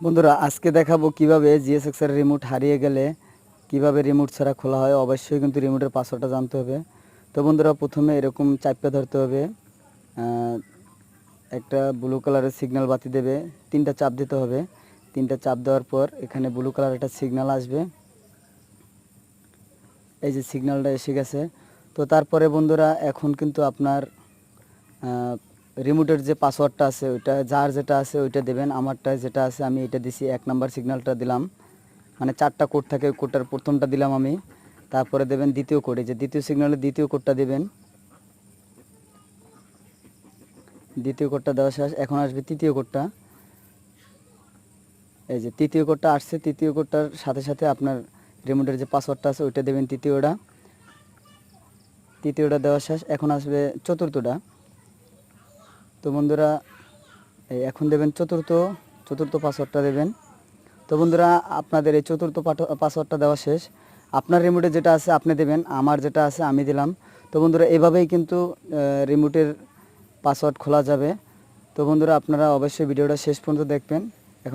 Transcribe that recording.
বন্ধুরা আজকে দেখাবো কিভাবে জিএসএক্স এর রিমোট হারিয়ে গেলে কিভাবে রিমোট ছাড়া খোলা হয়। অবশ্যই কিন্তু রিমোটের পাসওয়ার্ডটা জানতে হবে। তো বন্ধুরা প্রথমে এরকম চাপে ধরতে হবে, একটা ব্লু কালারের সিগন্যাল বাতি দেবে, তিনটা চাপ দিতে হবে। তিনটা চাপ দেওয়ার পর এখানে ব্লু কালার একটা সিগন্যাল আসবে, এই যে সিগন্যালটা এসে গেছে। তো তারপরে বন্ধুরা এখন কিন্তু আপনার রিমোটের যে পাসওয়ার্ডটা আছে ওইটা যার যেটা আছে ওইটা দেবেন। আমারটা যেটা আছে আমি এটা দিছি, 1 নাম্বার সিগন্যালটা দিলাম, মানে 4টা কোড থাকে, কোডটার প্রথমটা দিলাম আমি। তারপরে দেবেন দ্বিতীয় কোড, এই যে দ্বিতীয় সিগন্যালের দ্বিতীয় কোডটা দেবেন। দ্বিতীয় কোডটা দেওয়া শেষ, এখন আসবে তৃতীয় কোডটা। এই যে তৃতীয় কোডটা আসছে, তৃতীয় কোডটার সাথে সাথে আপনার রিমোটের যে পাসওয়ার্ডটা আছে ওইটা দেবেন তৃতীয়টা দেওয়া শেষ, এখন আসবে চতুর্থটা। তো বন্ধুরা এখন দেবেন চতুর্থ পাসওয়ার্ডটা দেবেন। তো বন্ধুরা আপনাদের এই চতুর্থ পাসওয়ার্ডটা দেওয়া শেষ। আপনার রিমোটে যেটা আছে আপনি দেবেন, আমার যেটা আছে আমি দিলাম। তো বন্ধুরা এভাবেই কিন্তু রিমোটের পাসওয়ার্ড খোলা যাবে। তো বন্ধুরা আপনারা অবশ্যই ভিডিওটা শেষ পর্যন্ত দেখবেন।